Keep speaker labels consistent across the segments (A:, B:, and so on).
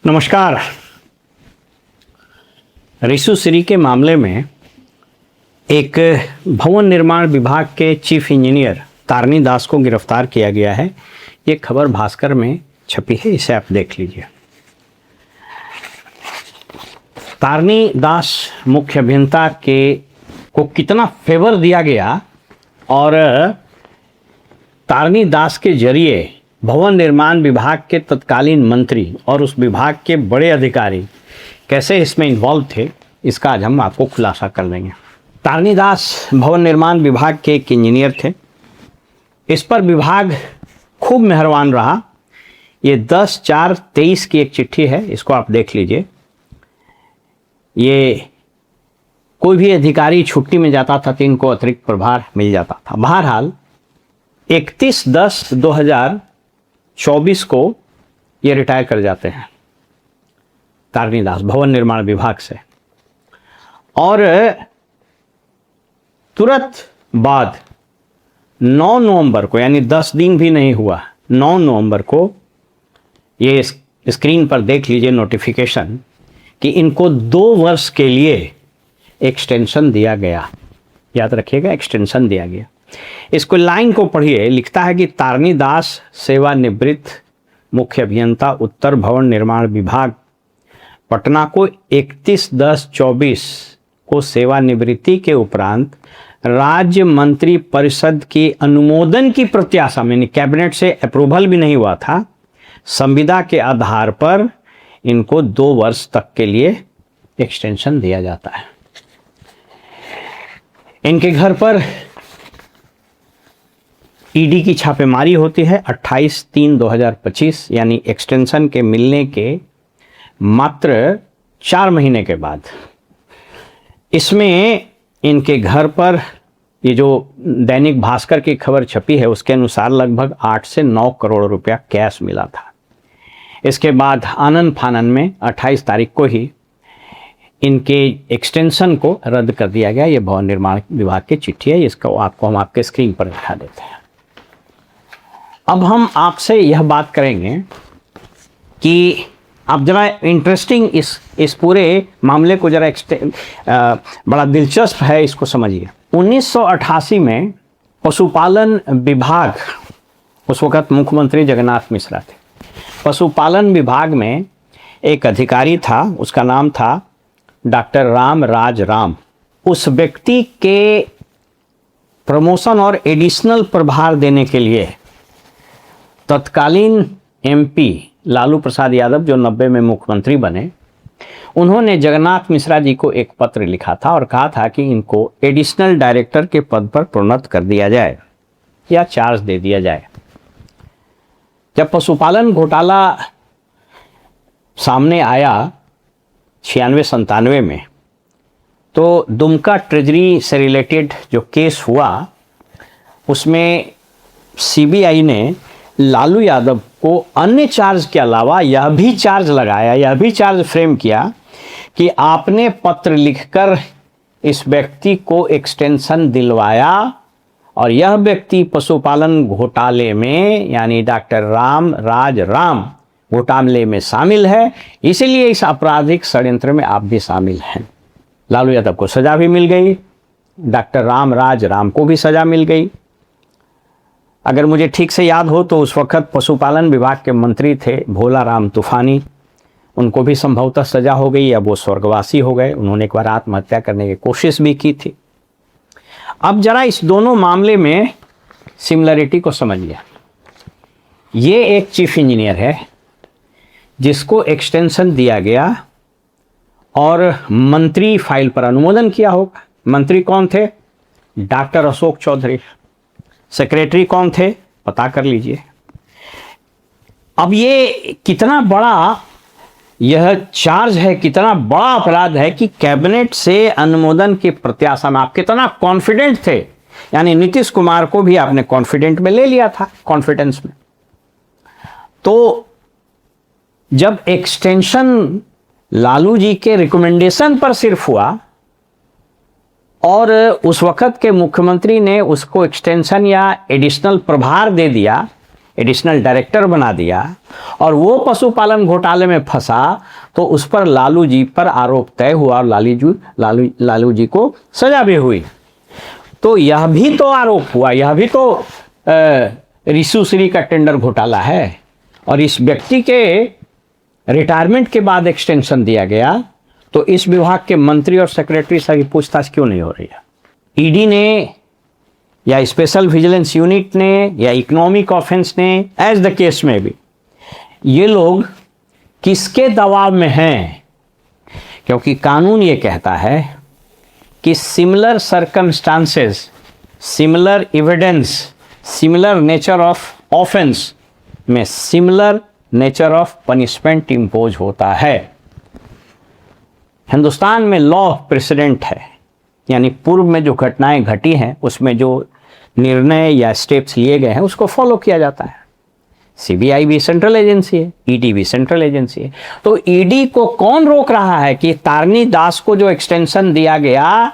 A: नमस्कार। रिसुश्री के मामले में एक भवन निर्माण विभाग के चीफ इंजीनियर तारनी दास को गिरफ्तार किया गया है। ये खबर भास्कर में छपी है, इसे आप देख लीजिए। तारनी दास मुख्य अभियंता को कितना फेवर दिया गया और तारनी दास के जरिए भवन निर्माण विभाग के तत्कालीन मंत्री और उस विभाग के बड़े अधिकारी कैसे इसमें इन्वॉल्व थे, इसका आज हम आपको खुलासा कर देंगे। तारनी दास भवन निर्माण विभाग के एक इंजीनियर थे। इस पर विभाग खूब मेहरबान रहा। ये 10/4/23 की एक चिट्ठी है, इसको आप देख लीजिए। ये कोई भी अधिकारी छुट्टी में जाता था तो इनको अतिरिक्त प्रभार मिल जाता था। बहरहाल 31/10/2024 को ये रिटायर कर जाते हैं तारनी दास भवन निर्माण विभाग से। और तुरंत बाद 9 नवंबर को, यानी 10 दिन भी नहीं हुआ, 9 नवंबर को ये स्क्रीन पर देख लीजिए नोटिफिकेशन कि इनको 2 वर्ष के लिए एक्सटेंशन दिया गया। याद रखिएगा, एक्सटेंशन दिया गया। इसको लाइन को पढ़िए। लिखता है कि तारनी दास सेवानिवृत्त मुख्य अभियंता उत्तर भवन निर्माण विभाग पटना को 31/10/24 को सेवानिवृत्ति के उपरांत राज्य मंत्री परिषद की अनुमोदन की प्रत्याशा में, कैबिनेट से अप्रूवल भी नहीं हुआ था, संविदा के आधार पर इनको 2 वर्ष तक के लिए एक्सटेंशन दिया जाता है। इनके घर पर ईडी की छापेमारी होती है 28/3/2025, यानी एक्सटेंशन के मिलने के मात्र 4 महीने के बाद। इसमें इनके घर पर ये जो दैनिक भास्कर की खबर छपी है उसके अनुसार लगभग 8 से 9 करोड़ रुपया कैश मिला था। इसके बाद आनन फानन में 28 तारीख को ही इनके एक्सटेंशन को रद्द कर दिया गया। ये भवन निर्माण विभाग की चिट्ठी है, इसको आपको हम आपके स्क्रीन पर दिखा देते हैं। अब हम आपसे यह बात करेंगे कि आप जरा इंटरेस्टिंग इस पूरे मामले को जरा बड़ा दिलचस्प है, इसको समझिए। 1988 में पशुपालन विभाग, उस वक्त मुख्यमंत्री जगन्नाथ मिश्रा थे। पशुपालन विभाग में एक अधिकारी था, उसका नाम था डॉक्टर राम। उस व्यक्ति के प्रमोशन और एडिशनल प्रभार देने के लिए तत्कालीन एमपी लालू प्रसाद यादव, जो 90 में मुख्यमंत्री बने, उन्होंने जगन्नाथ मिश्रा जी को एक पत्र लिखा था और कहा था कि इनको एडिशनल डायरेक्टर के पद पर प्रोन्नत कर दिया जाए या चार्ज दे दिया जाए। जब पशुपालन घोटाला सामने आया 96-97 में, तो दुमका ट्रेजरी से रिलेटेड जो केस हुआ उसमें सीबीआई ने लालू यादव को अन्य चार्ज के अलावा यह भी चार्ज लगाया, यह भी चार्ज फ्रेम किया कि आपने पत्र लिखकर इस व्यक्ति को एक्सटेंशन दिलवाया और यह व्यक्ति पशुपालन घोटाले में, यानी डॉक्टर राम घोटाले में शामिल है, इसलिए इस आपराधिक षड्यंत्र में आप भी शामिल हैं। लालू यादव को सजा भी मिल गई, डॉक्टर राम को भी सजा मिल गई। अगर मुझे ठीक से याद हो तो उस वक्त पशुपालन विभाग के मंत्री थे भोला राम तूफानी, उनको भी संभवतः सजा हो गई या वो स्वर्गवासी हो गए। उन्होंने एक बार आत्महत्या करने की कोशिश भी की थी। अब जरा इस दोनों मामले में सिमिलरिटी को समझिए। ये एक चीफ इंजीनियर है जिसको एक्सटेंशन दिया गया और मंत्री फाइल पर अनुमोदन किया होगा। मंत्री कौन थे? डॉक्टर अशोक चौधरी। सेक्रेटरी कौन थे? पता कर लीजिए। अब ये कितना बड़ा यह चार्ज है, कितना बड़ा अपराध है कि कैबिनेट से अनुमोदन की प्रत्याशा में आप कितना कॉन्फिडेंट थे। यानी नीतीश कुमार को भी आपने कॉन्फिडेंट में ले लिया था, कॉन्फिडेंस में। तो जब एक्सटेंशन लालू जी के रिकमेंडेशन पर सिर्फ हुआ और उस वक्त के मुख्यमंत्री ने उसको एक्सटेंशन या एडिशनल प्रभार दे दिया, एडिशनल डायरेक्टर बना दिया और वो पशुपालन घोटाले में फंसा तो उस पर लालू जी पर आरोप तय हुआ और लालू जी को सजा भी हुई। तो यह भी तो आरोप हुआ, यह भी तो रिशु श्री का टेंडर घोटाला है। और इस व्यक्ति के रिटायरमेंट के बाद एक्सटेंशन दिया गया, तो इस विभाग के मंत्री और सेक्रेटरी से पूछताछ क्यों नहीं हो रही है? ईडी ने या स्पेशल विजिलेंस यूनिट ने या इकोनॉमिक ऑफेंस ने, एज द केस में भी, ये लोग किसके दबाव में हैं? क्योंकि कानून ये कहता है कि similar circumstances, similar evidence, similar nature of offence में similar nature of punishment impose होता है। हिंदुस्तान में लॉ प्रेसिडेंट है, यानी पूर्व में जो घटनाएं घटी हैं उसमें जो निर्णय या स्टेप्स लिए गए हैं उसको फॉलो किया जाता है। सीबीआई भी सेंट्रल एजेंसी है, ईडी भी सेंट्रल एजेंसी है। तो ईडी को कौन रोक रहा है कि तारनी दास को जो एक्सटेंशन दिया गया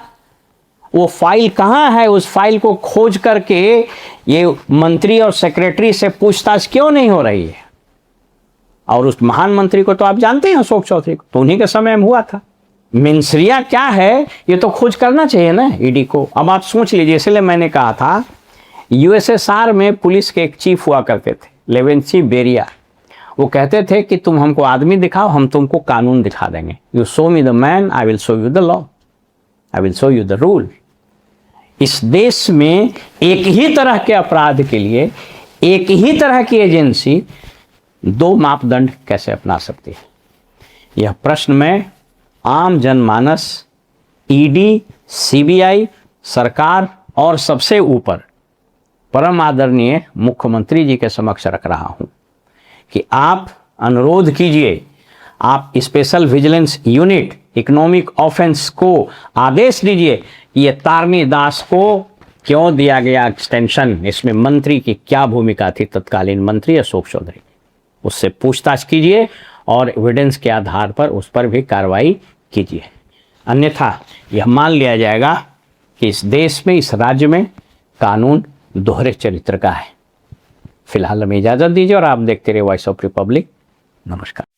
A: वो फाइल कहाँ है? उस फाइल को खोज करके ये मंत्री और सेक्रेटरी से पूछताछ क्यों नहीं हो रही है? और उस महान मंत्री को तो आप जानते हैं, अशोक चौधरी को, तो उन्हीं के समय में हुआ था। मिन्सरिया क्या है ये तो खोज करना चाहिए ना ईडी को। अब आप सोच लीजिए, इसलिए मैंने कहा था यूएसएसआर में पुलिस के एक चीफ हुआ करते थे, लेवेंसी बेरिया। वो कहते थे कि तुम हमको आदमी दिखाओ, हम तुमको कानून दिखा देंगे। You show me the man, I will show you the law, I will show you the rule. इस देश में एक ही तरह के अपराध के लिए एक ही तरह की एजेंसी दो मापदंड कैसे अपना सकती है? यह प्रश्न मैं आम जनमानस, ईडी, सीबीआई, सरकार और सबसे ऊपर परम आदरणीय मुख्यमंत्री जी के समक्ष रख रहा हूं कि आप अनुरोध कीजिए, आप special vigilance unit, economic offence को आदेश दीजिए कि ये तारनी दास को क्यों दिया गया एक्सटेंशन, इसमें मंत्री की क्या भूमिका थी, तत्कालीन मंत्री अशोक चौधरी, उससे पूछताछ कीजिए और एविडेंस के आधार पर उस पर भी कार्रवाई कीजिए। अन्यथा यह मान लिया जाएगा कि इस देश में, इस राज्य में कानून दोहरे चरित्र का है। फिलहाल हमें इजाज़त दीजिए और आप देखते रहिए वॉइस ऑफ रिपब्लिक। नमस्कार।